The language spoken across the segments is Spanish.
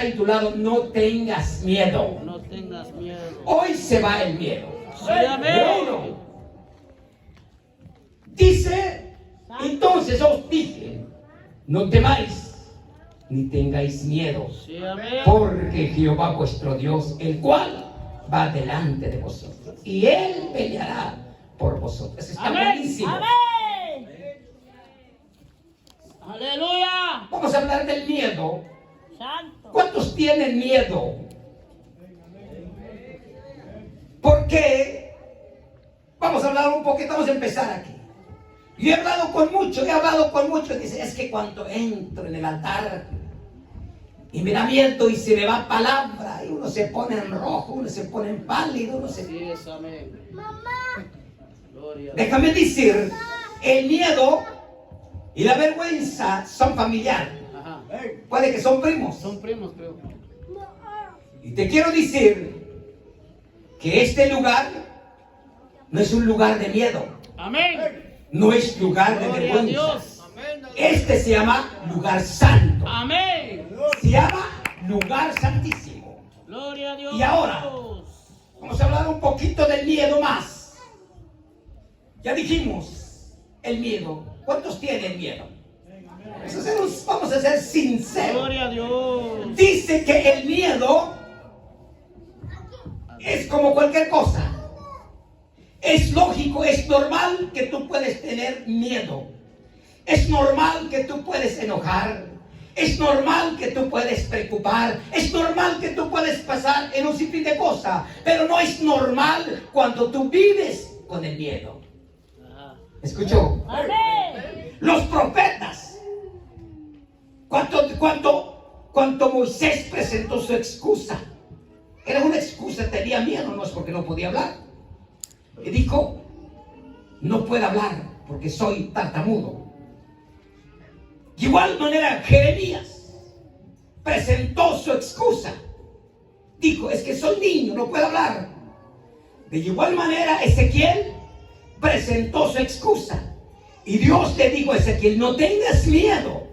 A tu lado, no tengas miedo. No tengas miedo. Hoy se va el miedo. Sí, amén. Dice, entonces os dije, no temáis, ni tengáis miedo, Sí, amén. porque Jehová vuestro Dios, el cual va delante de vosotros, y Él peleará por vosotros. Eso está Amén. buenísimo. Amén. Aleluya. Vamos a hablar del miedo. Santo. ¿Cuántos tienen miedo? Porque vamos a hablar un poquito, vamos a empezar aquí. Yo he hablado con muchos, dice, es que cuando entro en el altar y me da miedo y se me va palabra, y uno se pone en rojo, uno se pone en pálido, uno se... Sí, es amén. Gloria. Déjame decir, el miedo y la vergüenza son familiares. Ajá. Puede que son primos. Son primos, creo. Y te quiero decir que este lugar no es un lugar de miedo, Amén. no es lugar de Gloria a vergüenza. Dios. Este se llama lugar santo, Amén. se llama lugar santísimo. Gloria a Dios. Y ahora, vamos a hablar un poquito del miedo más. Ya dijimos, el miedo. ¿Cuántos tienen miedo? Vamos a ser sinceros. Gloria a Dios. Dice que el miedo es como cualquier cosa. Es lógico, es normal que tú puedes tener miedo. Es normal que tú puedes enojar. Es normal que tú puedes preocupar. Es normal que tú puedes pasar en un sinfín de cosas. Pero no es normal cuando tú vives con el miedo. Ajá. ¿Escuchó? Amén. Los profetas. Cuando Moisés presentó su excusa. Era una excusa, tenía miedo, no es porque no podía hablar. Y dijo, no puedo hablar porque soy tartamudo. De igual manera, Jeremías presentó su excusa. Dijo, es que soy niño, no puedo hablar. De igual manera, Ezequiel presentó su excusa. Y Dios le dijo a Ezequiel, no tengas miedo,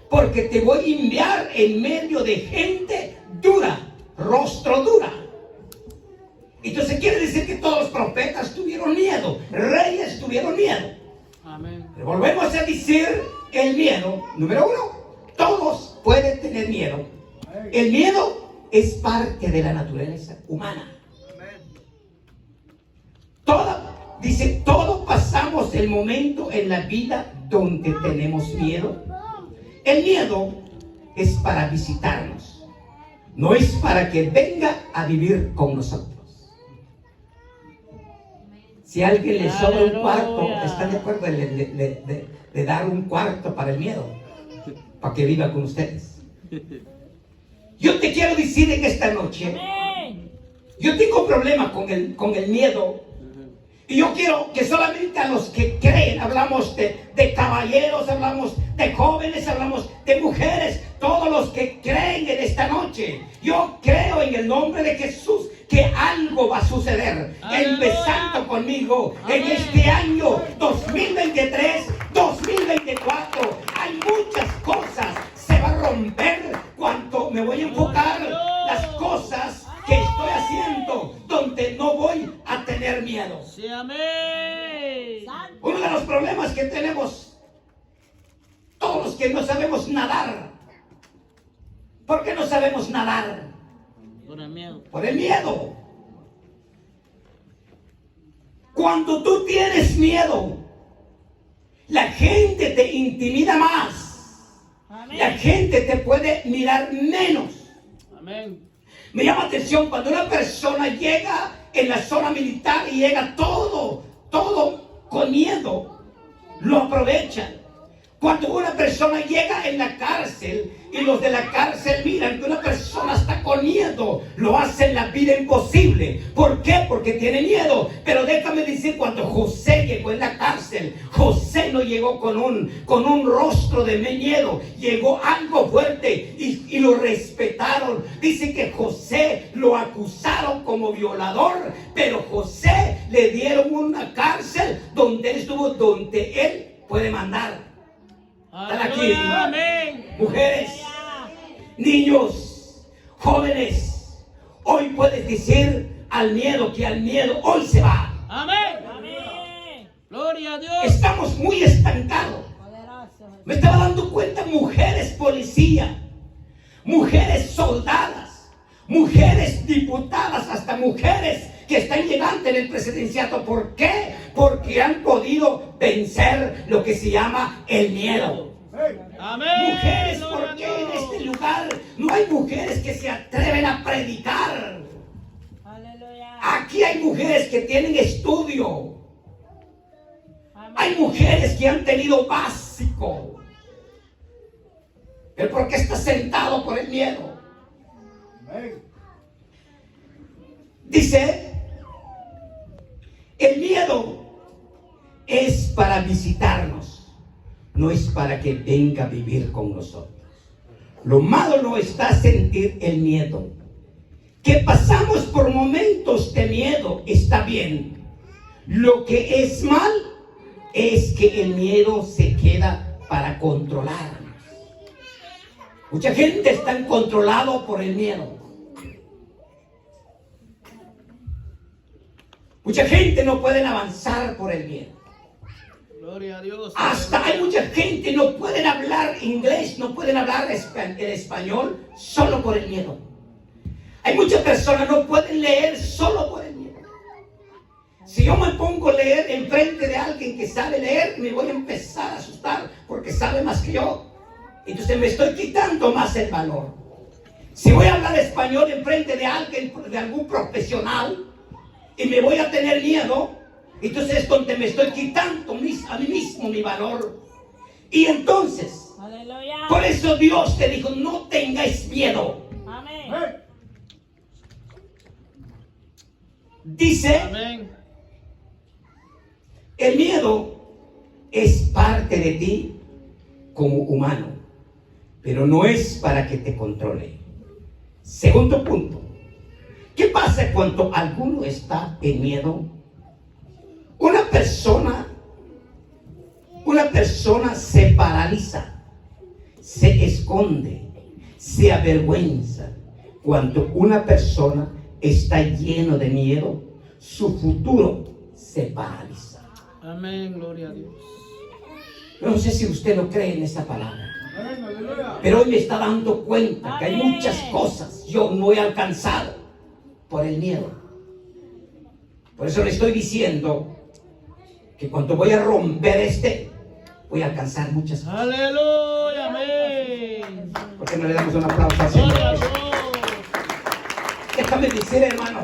porque te voy a enviar en medio de gente dura, rostro dura. Entonces quiere decir que todos los profetas tuvieron miedo, reyes tuvieron miedo. Amén. Pero volvemos a decir el miedo, número uno, todos pueden tener miedo. El miedo es parte de la naturaleza humana. Todos pasamos el momento en la vida donde tenemos miedo. El miedo es para visitarnos, no es para que venga a vivir con nosotros. Si a alguien le sobra un cuarto, ¿están de acuerdo de dar un cuarto para el miedo? Para que viva con ustedes. Yo te quiero decir en esta noche, yo tengo problema con el miedo. Y yo quiero que solamente a los que creen, hablamos de caballeros, hablamos de jóvenes, hablamos de mujeres, todos los que creen en esta noche. Yo creo en el nombre de Jesús que algo va a suceder. ¡Aleluya! Empezando conmigo en ¡Amén! este año 2023, 2024. Hay muchas cosas. Se va a romper cuanto me voy a enfocar las cosas que estoy haciendo, donde no voy a tener miedo. Sí, amén. Uno de los problemas que tenemos, todos los que no sabemos nadar. ¿Por qué no sabemos nadar? Por el miedo. Por el miedo. Cuando tú tienes miedo, la gente te intimida más. Amén. La gente te puede mirar menos. Amén. Me llama atención cuando una persona llega en la zona militar y llega todo con miedo, lo aprovechan. Cuando una persona llega en la cárcel y los de la cárcel miran que una persona está con miedo, lo hacen la vida imposible. ¿Por qué? Porque tiene miedo. Pero déjame decir, cuando José llegó en la cárcel, José no llegó con un rostro de miedo, llegó algo fuerte y lo respetaron. Dice que José lo acusaron como violador, pero José le dieron una cárcel donde él estuvo, donde él puede mandar. ¿Están aquí? Amén. Mujeres, niños, hoy puedes decir al miedo que al miedo hoy se va. Amén. Amén. Gloria a Dios. Estamos muy estancados. Me estaba dando cuenta, mujeres policías, mujeres soldadas, mujeres diputadas, hasta mujeres que están llegando en el presidenciato. ¿Por qué? Porque han podido vencer lo que se llama el miedo. Amén. Mujeres, ¿por qué en este lugar no hay mujeres que se atreven a predicar? Aquí hay mujeres que tienen estudio. Hay mujeres que han tenido básico. ¿Pero por qué está sentado por el miedo? Dice, el miedo es para visitarnos, no es para que venga a vivir con nosotros. Lo malo no está sentir el miedo. Que pasamos por momentos de miedo está bien. Lo que es mal es que el miedo se queda para controlarnos. Mucha gente está controlado por el miedo. Mucha gente no puede avanzar por el miedo. Gloria a Dios. Hasta hay mucha gente no pueden hablar inglés, no pueden hablar el español solo por el miedo. Hay muchas personas no pueden leer solo por el miedo. Si yo me pongo a leer enfrente de alguien que sabe leer, me voy a empezar a asustar porque sabe más que yo. Entonces me estoy quitando más el valor. Si voy a hablar español enfrente de alguien, de algún profesional, y me voy a tener miedo, entonces es donde me estoy quitando a mí mismo mi valor. Y entonces, aleluya, por eso Dios te dijo, no tengáis miedo. Amén. Dice, amén, el miedo es parte de ti como humano, pero no es para que te controle. Segundo punto, ¿qué pasa cuando alguno está en miedo? Una persona se paraliza, se esconde, se avergüenza. Cuando una persona está lleno de miedo, su futuro se paraliza. Amén, gloria a Dios. No sé si usted lo cree en esta palabra, pero hoy me está dando cuenta que hay muchas cosas yo no he alcanzado por el miedo. Por eso le estoy diciendo que cuando voy a romper voy a alcanzar muchas cosas. Aleluya, amén. ¿Por qué no le damos un aplauso al Señor? Déjame decir, hermano,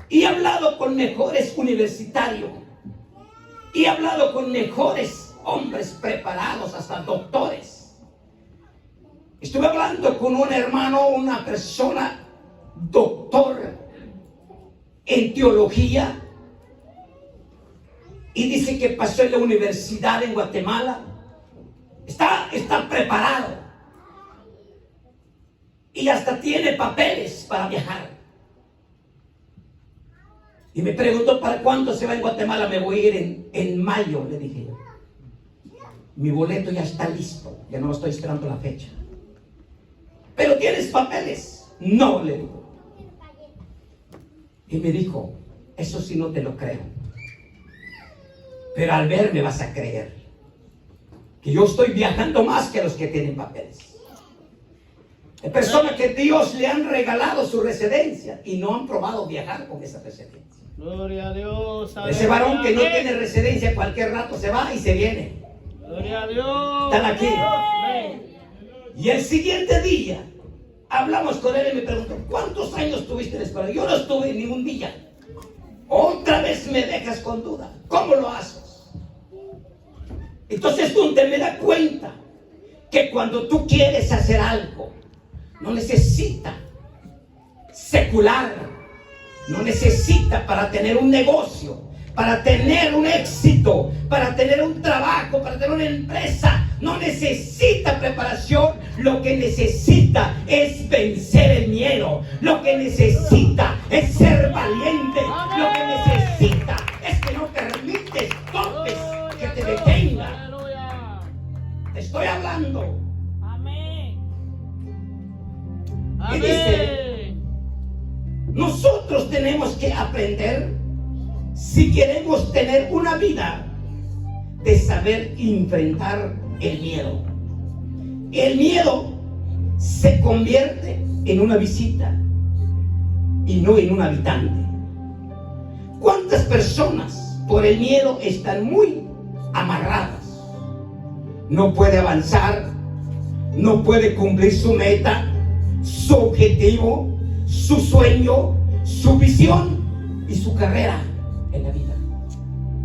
y he hablado con mejores universitarios, y he hablado con mejores hombres preparados, hasta doctores. Estuve hablando con un hermano, una persona doctor en teología, y dice que pasó en la universidad en Guatemala. Está preparado y hasta tiene papeles para viajar. Y me preguntó, ¿para cuándo se va en Guatemala? Me voy a ir en mayo, le dije yo. Mi boleto ya está listo, ya no estoy esperando la fecha. ¿Pero tienes papeles? No, le digo. Y me dijo, eso sí no te lo creo, pero al verme vas a creer que yo estoy viajando más que los que tienen papeles. Hay personas que Dios le han regalado su residencia y no han probado viajar con esa residencia. Gloria a Dios. Ese varón que no tiene residencia, cualquier rato se va y se viene. Gloria a Dios. Están aquí. Amén. Y el siguiente día hablamos con él y me preguntó, ¿cuántos años tuviste en la escuela? Yo no estuve ni un día. Otra vez me dejas con duda. ¿Cómo lo haces? Entonces donde me da cuenta que cuando tú quieres hacer algo, no necesita secular, no necesita para tener un negocio, para tener un éxito, para tener un trabajo, para tener una empresa, no necesita preparación. Lo que necesita es vencer el miedo. Lo que necesita es ser valiente. Lo que necesita es que no permites golpes que te detengan. Te estoy hablando. Amén. Y dice, Amén. nosotros tenemos que aprender, si queremos tener una vida, de saber enfrentar el miedo. El miedo se convierte en una visita y no en un habitante. ¿Cuántas personas por el miedo están muy amarradas? No puede avanzar, no puede cumplir su meta, su objetivo, su sueño, su visión y su carrera en la vida.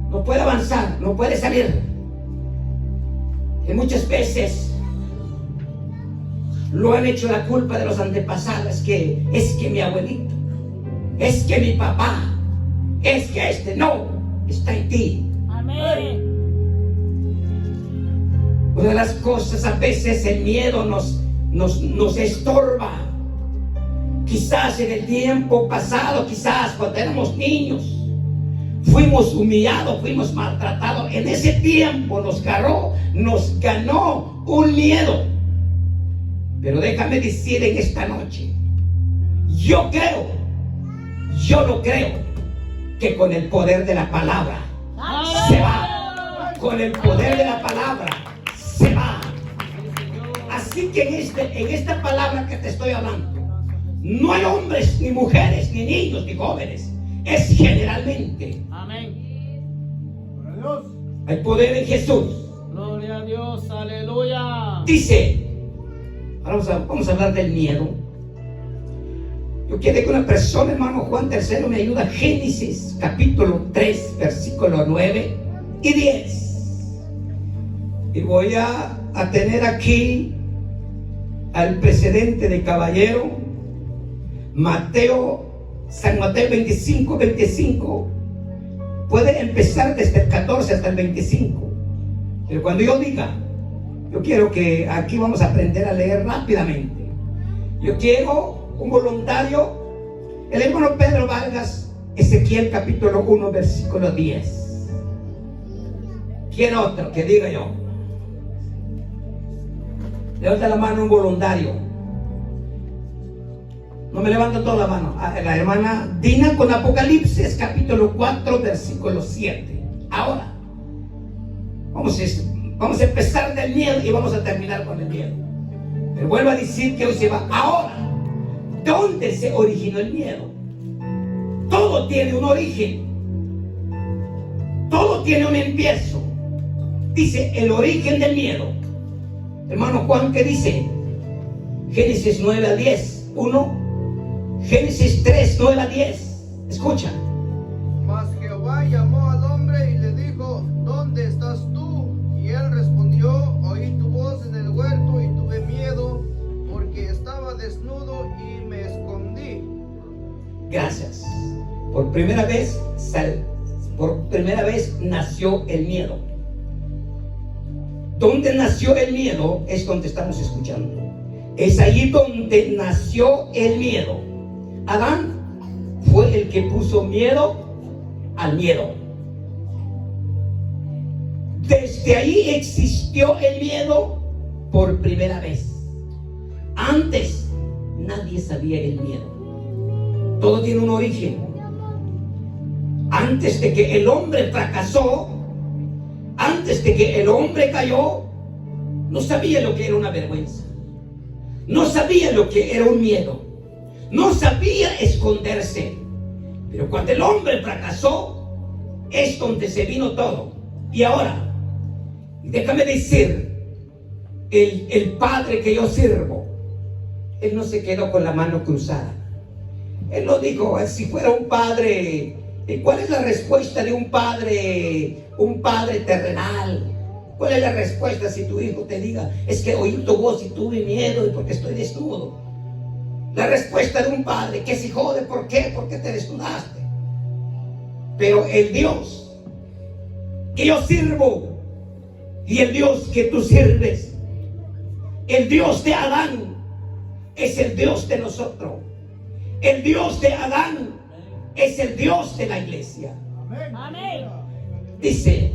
No puede avanzar, no puede salir. Y muchas veces lo han hecho la culpa de los antepasados, es que mi abuelito, es que mi papá, es que no, está en ti. Amén. Una de las cosas, a veces el miedo nos estorba. Quizás en el tiempo pasado, quizás cuando éramos niños, fuimos humillados, fuimos maltratados. En ese tiempo nos ganó un miedo. Pero déjame decir en esta noche, yo lo creo, que con el poder de la palabra se va. Con el poder de la palabra se va. Así que en esta palabra que te estoy hablando, no hay hombres, ni mujeres, ni niños, ni jóvenes. Es generalmente. Amén. Hay poder en Jesús. Gloria a Dios. Aleluya. Dice, ahora vamos a hablar del miedo. Yo quiero que una persona, hermano Juan III, me ayuda. Génesis capítulo 3, versículo 9 y 10. Y voy a tener aquí al precedente de caballero, San Mateo 25, 25. Puede empezar desde el 14 hasta el 25. Pero cuando yo diga, yo quiero que aquí vamos a aprender a leer rápidamente. Yo quiero un voluntario, el hermano Pedro Vargas, Ezequiel capítulo 1, versículo 10. ¿Quién otro? Que diga yo. Levanta la mano un voluntario. No me levantan toda la mano. La hermana Dina con Apocalipsis capítulo 4, versículo 7. Ahora vamos a empezar del miedo y vamos a terminar con el miedo. Pero vuelvo a decir que hoy se va. Ahora, ¿dónde se originó el miedo? Todo tiene un origen. Todo tiene un empiezo. Dice el origen del miedo. Hermano Juan, ¿qué dice? Génesis 9 a 10. 1. Génesis 3, 9 a 10. Escucha. Mas Jehová llamó al hombre y le dijo: ¿Dónde estás tú? Y él respondió: Oí tu voz en el huerto y tuve miedo, porque estaba desnudo y me escondí. Gracias. Por primera vez nació el miedo. ¿Dónde nació el miedo? Es donde estamos escuchando. Es allí donde nació el miedo. Adán fue el que puso miedo al miedo. Desde ahí existió el miedo por primera vez. Antes nadie sabía el miedo. Todo tiene un origen. Antes de que el hombre fracasó, antes de que el hombre cayó, no sabía lo que era una vergüenza. No sabía lo que era un miedo. No sabía esconderse. Pero cuando el hombre fracasó, es donde se vino todo. Y ahora, déjame decir, el padre que yo sirvo, él no se quedó con la mano cruzada. Él no dijo, si fuera un padre, ¿cuál es la respuesta de un padre terrenal? ¿Cuál es la respuesta si tu hijo te diga, es que oí tu voz y tuve miedo y porque estoy desnudo? La respuesta de un padre, que se jode, ¿por qué? ¿Por qué te desnudaste? Pero el Dios que yo sirvo y el Dios que tú sirves, el Dios de Adán es el Dios de nosotros. El Dios de Adán es el Dios de la iglesia. Amén. Dice,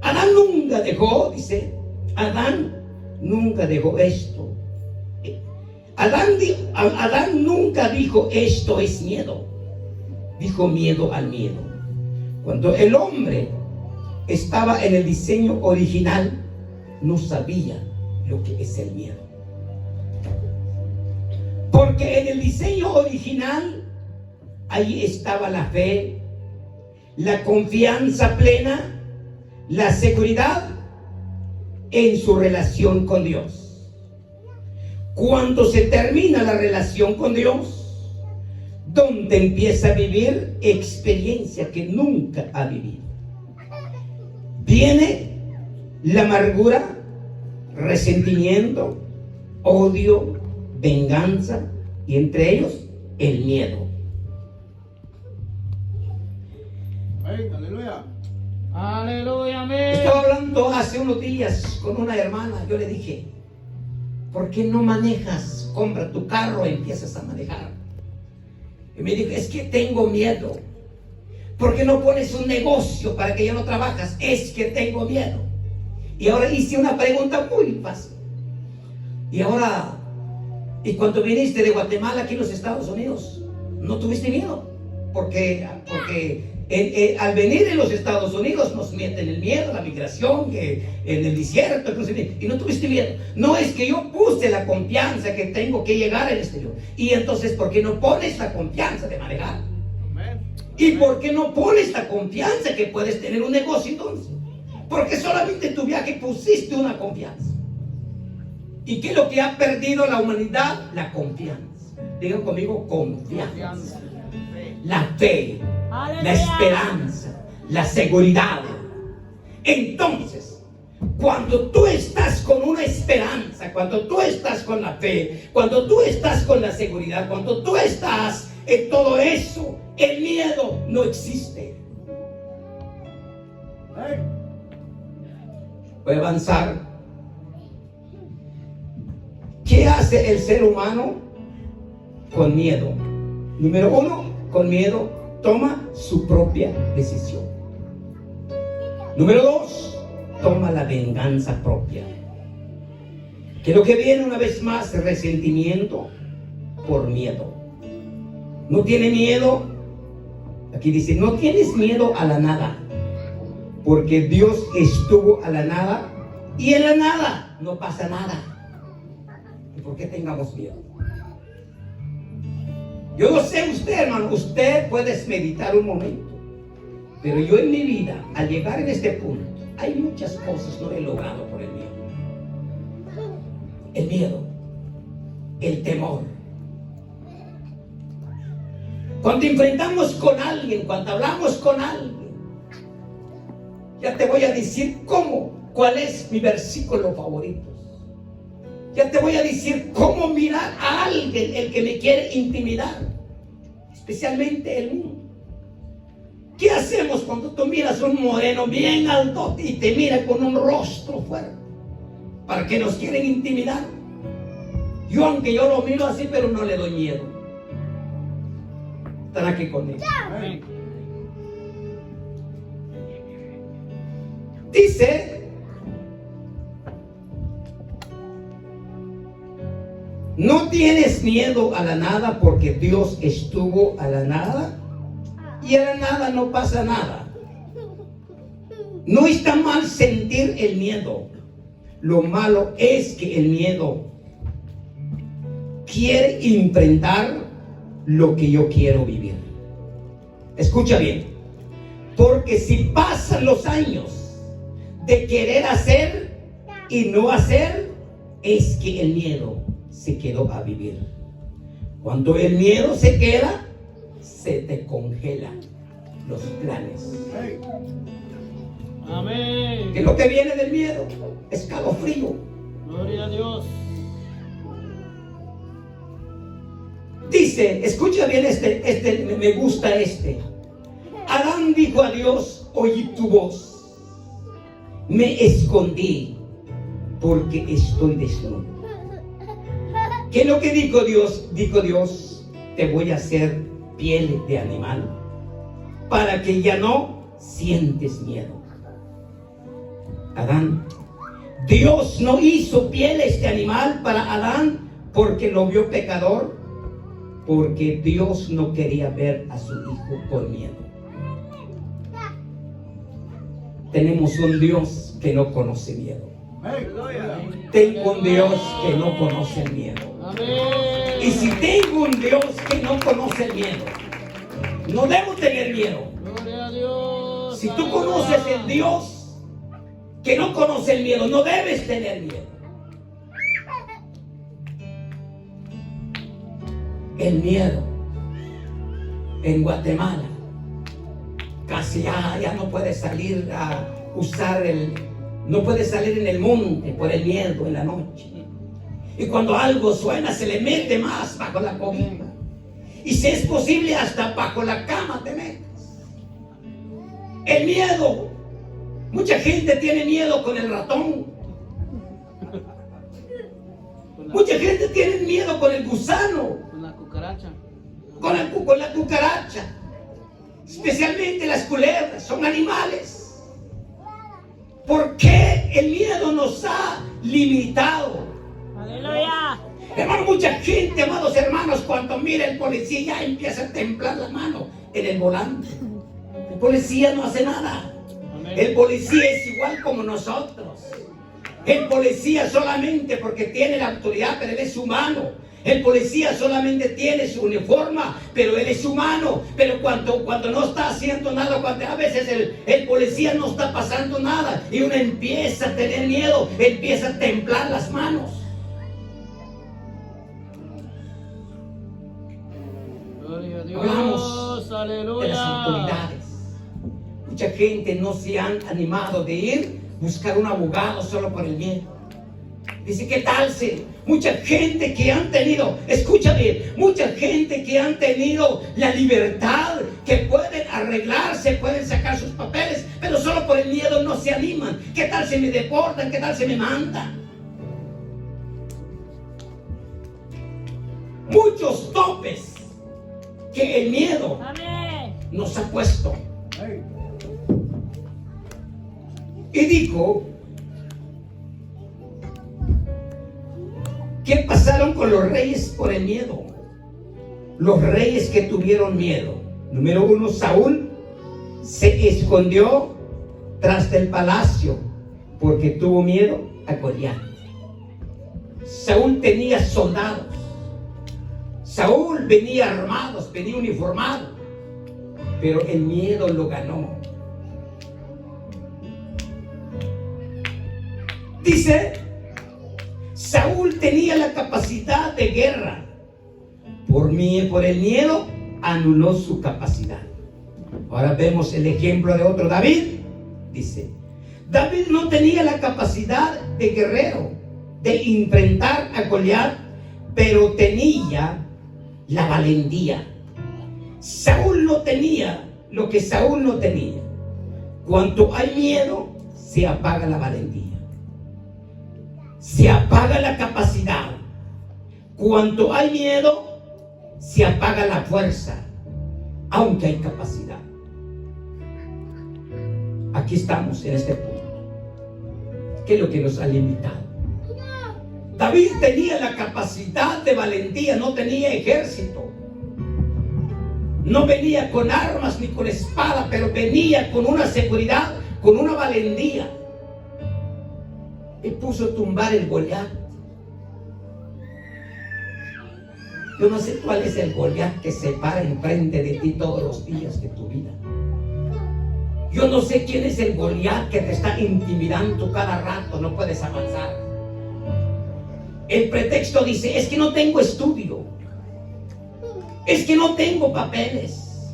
Adán nunca dejó esto. Adán nunca dijo esto es miedo. Dijo miedo al miedo. Cuando el hombre estaba en el diseño original, no sabía lo que es el miedo. Porque en el diseño original, ahí estaba la fe, la confianza plena, la seguridad en su relación con Dios. Cuando se termina la relación con Dios, donde empieza a vivir experiencia que nunca ha vivido. Viene la amargura, resentimiento, odio, venganza y entre ellos el miedo. Aleluya. Aleluya, amén. Estaba hablando hace unos días con una hermana. Yo le dije, ¿por qué no manejas? Compra tu carro y empiezas a manejar. Y me dijo, es que tengo miedo. ¿Por qué no pones un negocio para que ya no trabajas? Es que tengo miedo. Y ahora hice una pregunta muy fácil. Y cuando viniste de Guatemala aquí en los Estados Unidos, ¿no tuviste miedo? Porque al venir en los Estados Unidos nos meten el miedo, la migración, que en el desierto, inclusive, y no tuviste miedo. No, es que yo puse la confianza que tengo que llegar al exterior. Y entonces, ¿por qué no pones la confianza de manejar? ¿Y por qué no pones la confianza que puedes tener un negocio entonces? Porque solamente en tu viaje pusiste una confianza. ¿Y qué es lo que ha perdido la humanidad? La confianza. Digan conmigo, confianza. La fe, Aleluya. la esperanza, la seguridad. Entonces, cuando tú estás con una esperanza, cuando tú estás con la fe, cuando tú estás con la seguridad, cuando tú estás en todo eso, el miedo no existe. Voy a avanzar. ¿Qué hace el ser humano con miedo? Número uno, con miedo toma su propia decisión. Número dos, toma la venganza propia. Que es lo que viene una vez más, resentimiento por miedo. No tiene miedo. Aquí dice, no tienes miedo a la nada, porque Dios estuvo a la nada y en la nada no pasa nada. ¿Y por qué tengamos miedo? Yo no sé usted, hermano, usted puede meditar un momento, pero yo en mi vida, al llegar en este punto, hay muchas cosas que no he logrado por el miedo. El miedo, el temor. Cuando enfrentamos con alguien, cuando hablamos con alguien, ya te voy a decir cuál es mi versículo favorito. Ya te voy a decir cómo mirar a alguien, el que me quiere intimidar, especialmente el mundo. ¿Qué hacemos cuando tú miras a un moreno bien alto y te mira con un rostro fuerte? ¿Para qué nos quieren intimidar? Yo, aunque yo lo miro así, pero no le doy miedo. Están aquí conmigo. Dice, no tienes miedo a la nada porque Dios estuvo a la nada y a la nada no pasa nada. No está mal sentir el miedo. Lo malo es que el miedo quiere enfrentar lo que yo quiero vivir. Escucha bien, porque si pasan los años de querer hacer y no hacer, es que el miedo se quedó a vivir. Cuando el miedo se queda, se te congelan los planes. Amén. ¿Qué es lo que viene del miedo? Escalofrío. Gloria a Dios. Dice, escucha bien me gusta este. Adán dijo a Dios, oí tu voz, me escondí porque estoy desnudo. ¿Qué es lo que dijo Dios? Dijo Dios, te voy a hacer piel de animal para que ya no sientes miedo. Adán, Dios no hizo pieles de animal para Adán porque lo vio pecador, porque Dios no quería ver a su hijo con miedo. Tenemos un Dios que no conoce miedo. Tengo un Dios que no conoce el miedo. Amén. Y si tengo un Dios que no conoce el miedo, no debo tener miedo. Gloria a Dios. Si tú conoces el Dios que no conoce el miedo, no debes tener miedo. El miedo en Guatemala casi ya no puede salir a usar no puede salir en el monte por el miedo en la noche. Y cuando algo suena se le mete más bajo la cobija. Y si es posible hasta bajo la cama te metes. El miedo. Mucha gente tiene miedo con el ratón. Mucha gente tiene miedo con el gusano. Con la cucaracha. Con la cucaracha. Especialmente las culebras. Son animales. ¿Por qué el miedo nos ha limitado? Aleluya. Hermano, mucha gente, amados hermanos, cuando mira el policía ya empieza a temblar la mano en el volante. El policía no hace nada. Amén. El policía es igual como nosotros. El policía solamente porque tiene la autoridad, pero él es humano. El policía solamente tiene su uniforme, pero él es humano. Pero cuando no está haciendo nada, cuando a veces el policía no está pasando nada y uno empieza a tener miedo, empieza a temblar las manos. Gloria a Dios. Hablamos de Aleluya. las autoridades. Mucha gente no se han animado de ir a buscar un abogado solo por el miedo. Dice, ¿qué tal si mucha gente que han tenido, escúchame, mucha gente que han tenido la libertad, que pueden arreglarse, pueden sacar sus papeles, pero solo por el miedo no se animan? ¿Qué tal si me deportan? ¿Qué tal si me mandan? Muchos topes que el miedo Amén. nos ha puesto. Y dijo, ¿qué pasaron con los reyes por el miedo? Los reyes que tuvieron miedo. Número 1, Saúl se escondió tras del palacio porque tuvo miedo a Goliat. Saúl tenía soldados. Saúl venía armado, venía uniformado, pero el miedo lo ganó. Dice, Saúl tenía la capacidad de guerra. Por el miedo anuló su capacidad. Ahora vemos el ejemplo de otro, David. Dice, David no tenía la capacidad de guerrero, de enfrentar a Goliat, pero tenía la valentía. Saúl no tenía lo que Saúl no tenía. Cuando hay miedo, se apaga la valentía. Se apaga la capacidad. Cuando hay miedo, se apaga la fuerza, aunque hay capacidad. Aquí estamos en este punto. ¿Qué es lo que nos ha limitado? David tenía la capacidad de valentía, no tenía ejército. No venía con armas ni con espada, pero venía con una seguridad, con una valentía. Él puso a tumbar el Goliat. Yo no sé cuál es el Goliat que se para enfrente de ti todos los días de tu vida. Yo no sé quién es el Goliat que te está intimidando cada rato, no puedes avanzar. El pretexto dice, es que no tengo estudio, es que no tengo papeles,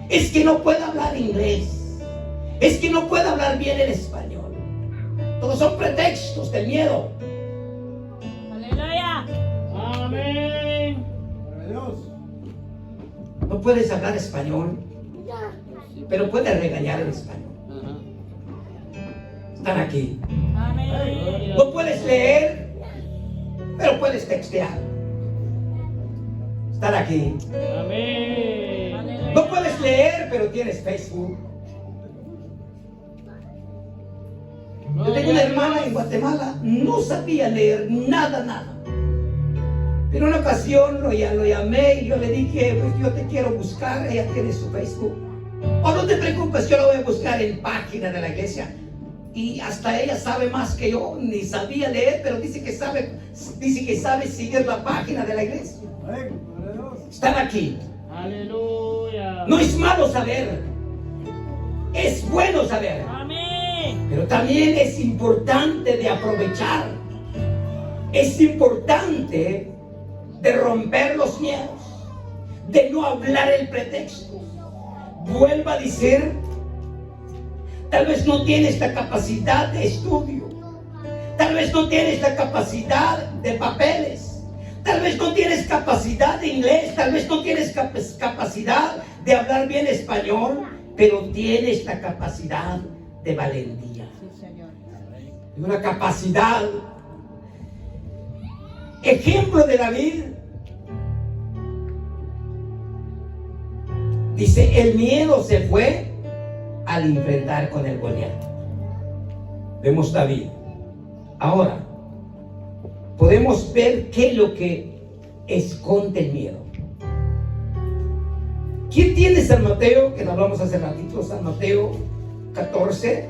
es que no puedo hablar inglés, es que no puedo hablar bien el español. Todos son pretextos del miedo. Aleluya. Amén. No puedes hablar español, pero puedes regañar el español. Ajá. Están aquí. Amén. No puedes leer, pero puedes textear. Están aquí. Amén. Aleluya. No puedes leer, pero tienes Facebook. Yo tengo una hermana en Guatemala, no sabía leer nada. En una ocasión lo llamé y yo le dije, pues yo te quiero buscar, ella tiene su Facebook. Oh, no te preocupes, yo lo voy a buscar en página de la iglesia. Y hasta ella sabe más que yo, ni sabía leer, pero dice que sabe seguir la página de la iglesia. Están aquí. Aleluya. No es malo saber, es bueno saber. Amén. Pero también es importante de aprovechar. Es importante de romper los miedos, de no hablar el pretexto. Vuelvo a decir, tal vez no tienes la capacidad de estudio, tal vez no tienes la capacidad de papeles, tal vez no tienes capacidad de inglés, tal vez no tienes capacidad de hablar bien español, pero tienes la capacidad de valentía. Sí, Señor. Una capacidad. Ejemplo de David. Dice, el miedo se fue al enfrentar con el Goliat. Vemos David. Ahora, podemos ver qué es lo que esconde el miedo. ¿Quién tiene San Mateo? Que lo hablamos hace ratito, San Mateo 14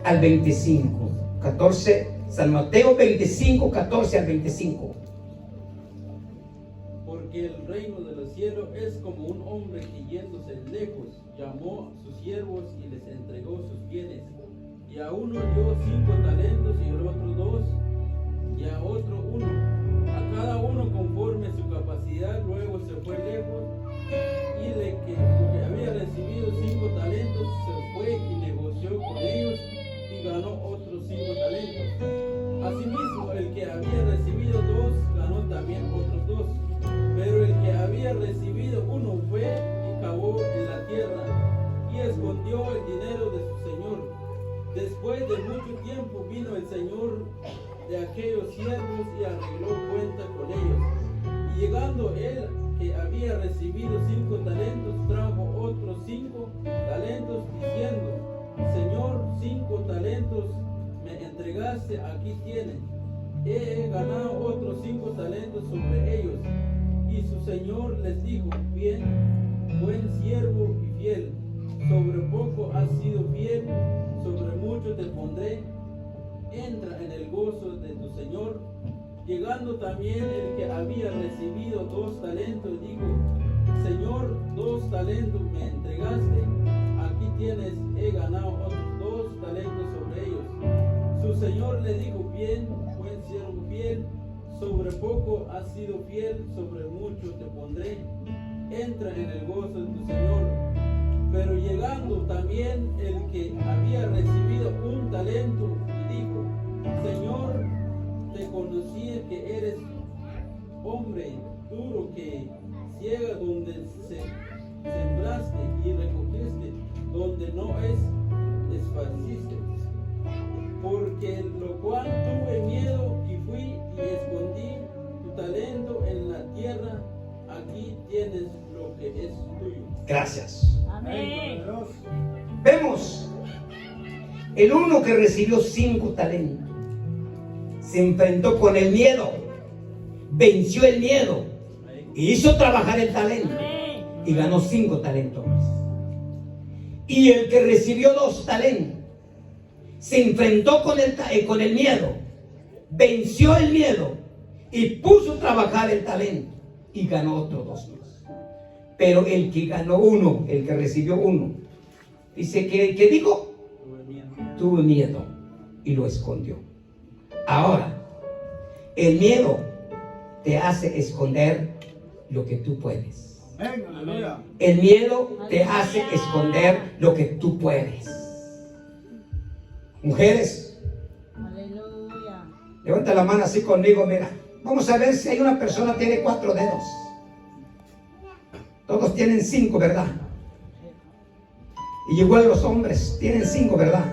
al 25. 14, San Mateo 25, 14 al 25. Porque el reino de los cielos es como un hombre que yéndose lejos llamó a sus siervos y les entregó sus bienes. Y a uno dio 5 talentos y al otro 2 y a otro 1. A cada uno conforme su capacidad. Luego se fue lejos y de que había recibido 5 talentos se fue y negoció con ellos y ganó otros 5 talentos. Asimismo el que había recibido 2 ganó también otros 2. Pero el que había recibido 1 fue y cavó en la tierra y escondió el dinero de su señor. Después de mucho tiempo vino el señor de aquellos siervos y arregló cuenta con ellos. Y llegando él que había recibido 5 talentos, trajo otros 5 talentos diciendo, Señor, 5 talentos me entregaste, aquí tienen. He ganado otros 5 talentos sobre ellos. Y su señor les dijo, bien, buen siervo y fiel, sobre poco has sido fiel, sobre mucho te pondré, entra en el gozo de tu señor. Llegando también el que había recibido 2 talentos, dijo, Señor, 2 talentos me entregaste, aquí tienes, he ganado otros 2 talentos sobre ellos. Su señor le dijo, bien, buen siervo fiel, sobre poco has sido fiel, sobre mucho te pondré, entra en el gozo de tu señor. Pero llegando también el que había recibido 1 talento, y dijo, Señor, te conocí que eres hombre duro, que ciega donde sembraste y recogiste, donde no esparciste. Porque lo cual tuve miedo y fui y escondí tu talento en la tierra, aquí tienes lo que es tuyo. Gracias. Amén. Vemos el uno que recibió 5 talentos. Se enfrentó con el miedo, venció el miedo y hizo trabajar el talento Amén. y ganó 5 talentos más. Y el que recibió 2 talentos se enfrentó con el miedo, venció el miedo y puso a trabajar el talento y ganó otros 2 más. Pero el que ganó 1, el que recibió 1, dice que dijo, tuvo miedo y lo escondió. Ahora, el miedo te hace esconder lo que tú puedes. El miedo te hace esconder lo que tú puedes. Mujeres, Aleluya. levanta la mano así conmigo, mira. Vamos a ver si hay una persona que tiene 4 dedos. Todos tienen 5, ¿verdad? Y igual los hombres tienen 5, ¿verdad?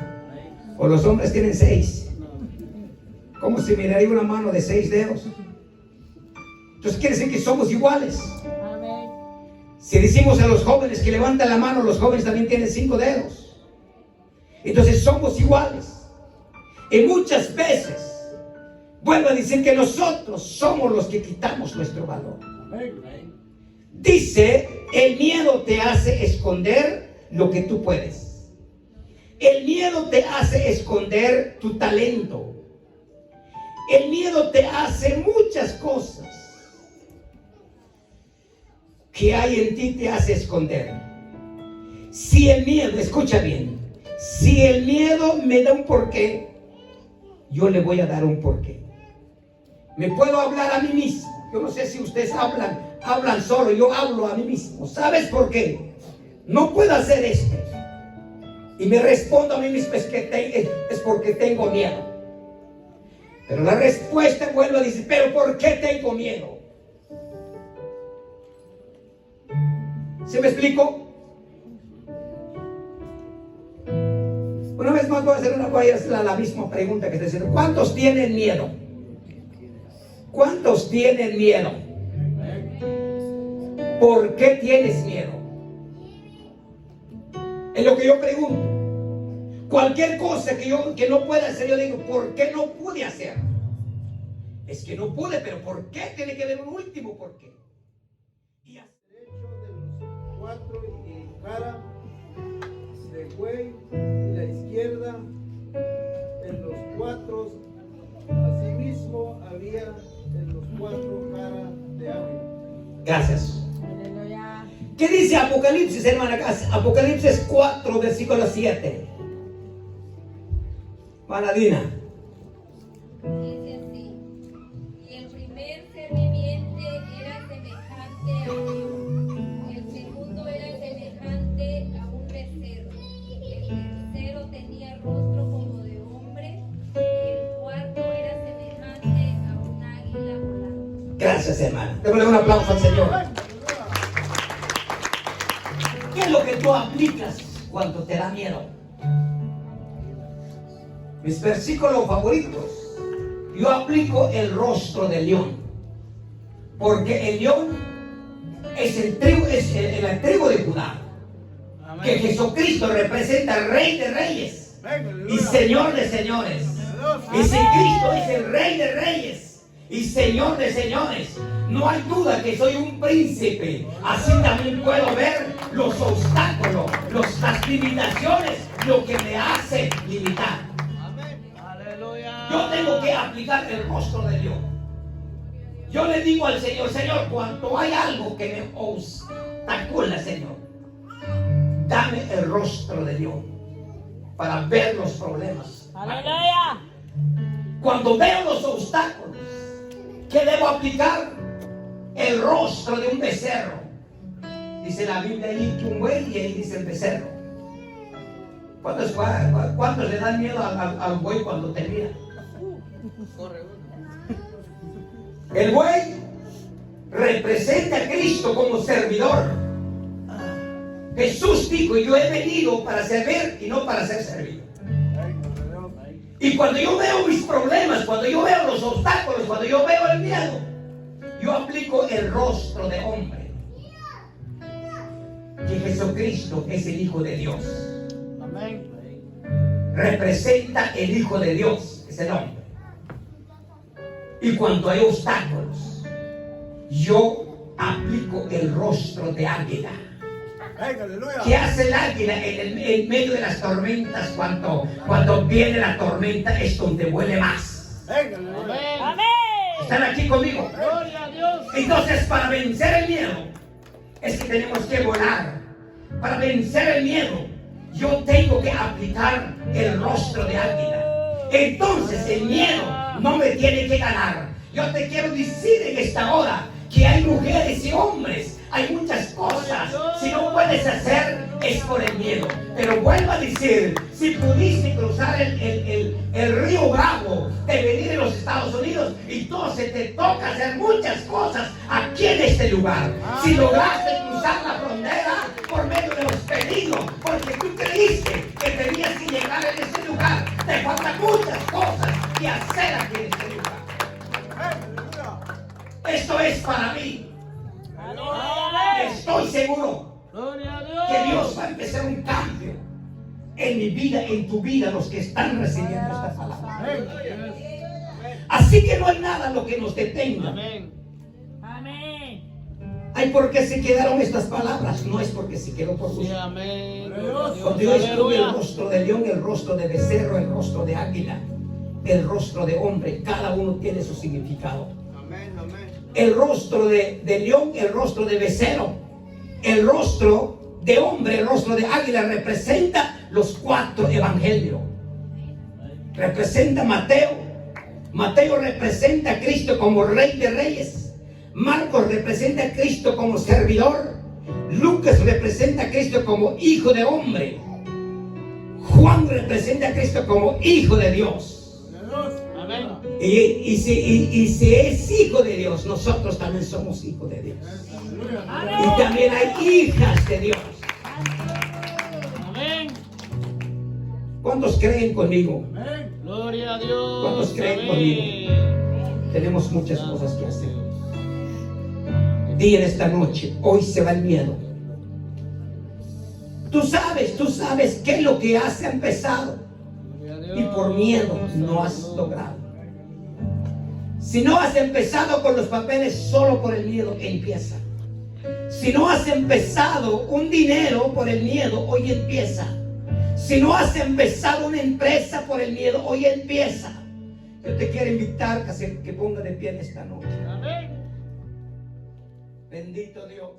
O los hombres tienen 6. ¿Cómo se miraría una mano de 6 dedos? Entonces quiere decir que somos iguales. Amén. Si decimos a los jóvenes que levanten la mano, los jóvenes también tienen 5 dedos. Entonces somos iguales. Y muchas veces Vuelvo a decir que nosotros somos los que quitamos nuestro valor. Dice, el miedo te hace esconder lo que tú puedes. El miedo te hace esconder tu talento. El miedo te hace muchas cosas que hay en ti, te hace esconder. Si el miedo, escucha bien, si el miedo me da un porqué, yo le voy a dar un porqué. Me puedo hablar a mí mismo. Yo no sé si ustedes hablan solo, yo hablo a mí mismo. ¿Sabes por qué? No puedo hacer esto. Y me respondo a mí mismo, es porque tengo miedo. Pero la respuesta vuelve a decir, ¿pero por qué tengo miedo? ¿Se me explico? Una vez más voy a hacer la misma pregunta que te decía. ¿Cuántos tienen miedo? ¿Cuántos tienen miedo? ¿Por qué tienes miedo? Es lo que yo pregunto. Cualquier cosa que no pueda hacer, yo digo, ¿por qué no pude hacer? Es que no pude, pero ¿por qué? Tiene que haber un último por qué. Y así. Derecho de los 4 y cara de buey, y la izquierda en los 4. Asimismo había en los 4 cara de águila. Gracias. Aleluya. ¿Qué dice Apocalipsis, hermana? Apocalipsis 4, versículo 7. Manadina. Dice así: y el primer ser viviente era semejante a un león, el segundo era semejante a un becerro, el tercero tenía rostro como de hombre, y el cuarto era semejante a un águila volando. Gracias, hermana. Démosle un aplauso al Señor. ¿Qué es lo que tú aplicas cuando te da miedo? Mis versículos favoritos. Yo aplico el rostro del león. Porque el león es la tribu de Judá. Que Jesucristo representa al Rey de Reyes y Señor de Señores. Y si Cristo es el Rey de Reyes y Señor de Señores, no hay duda que soy un príncipe. Así también puedo ver los obstáculos, las limitaciones, lo que me hace limitar. Yo tengo que aplicar el rostro de Dios. Yo le digo al Señor, Señor, cuando hay algo que me obstacula, Señor, dame el rostro de Dios para ver los problemas. Aleluya. Cuando veo los obstáculos, ¿qué debo aplicar? El rostro de un becerro. Dice la Biblia ahí que un buey, y ahí dice el becerro. ¿Cuántos le dan miedo al buey cuando te mira? El buey representa a Cristo como servidor. Jesús dijo, yo he venido para servir y no para ser servido. Y cuando yo veo mis problemas, cuando yo veo los obstáculos, cuando yo veo el miedo, yo aplico el rostro de hombre. Que Jesucristo es el Hijo de Dios. Representa el Hijo de Dios, es el hombre. Y cuando hay obstáculos, yo aplico el rostro de águila. ¿Qué hace el águila en medio de las tormentas? Cuando viene la tormenta es donde vuele más. Amén. ¿Están aquí conmigo? Gloria a Dios. Entonces, para vencer el miedo, es que tenemos que volar. Para vencer el miedo, yo tengo que aplicar el rostro de águila. Entonces, el miedo no me tiene que ganar. Yo te quiero decir en esta hora que hay mujeres y hombres, hay muchas cosas. Si no puedes hacer, es por el miedo. Pero vuelvo a decir, si pudiste cruzar el río Bravo de venir a los Estados Unidos, entonces te toca hacer muchas cosas aquí en este lugar. Si lograste cruzar la frontera por medio de los pedidos, porque tú creíste que tenías que llegar en este lugar, te faltan muchas cosas que hacer aquí en este lugar. Esto es para mí. Estoy seguro Gloria a que Dios va a empezar un cambio en mi vida, en tu vida, los que están recibiendo esta palabra. Así que no hay nada lo que nos detenga. Amén. Amén. Ay, ¿por qué se quedaron estas palabras? No es porque se quedó por Sí, gusto. amén. Cuando yo estuve el Aleluya. rostro de león, el rostro de becerro, el rostro de águila, el rostro de hombre, cada uno tiene su significado. Amén, amén. El rostro de león, el rostro de becerro, el rostro de hombre, el rostro de águila representa los 4 evangelios. Representa Mateo. Mateo representa a Cristo como Rey de Reyes. Marcos representa a Cristo como servidor. Lucas representa a Cristo como Hijo de Hombre. Juan representa a Cristo como Hijo de Dios. Amén. Y si es Hijo de Dios, nosotros también somos hijos de Dios. Y también hay hijas de Dios. Amén. ¿Cuántos creen conmigo? Gloria a Dios. ¿Cuántos creen Amén. Tenemos muchas cosas que hacer. Di en esta noche, hoy se va el miedo. Tú sabes qué es lo que has empezado y por miedo no has logrado. Si no has empezado con los papeles solo por el miedo, empieza. Si no has empezado un dinero por el miedo, hoy empieza. Si no has empezado una empresa por el miedo, hoy empieza. Yo te quiero invitar que ponga de pie en esta noche. Amén. Bendito Dios.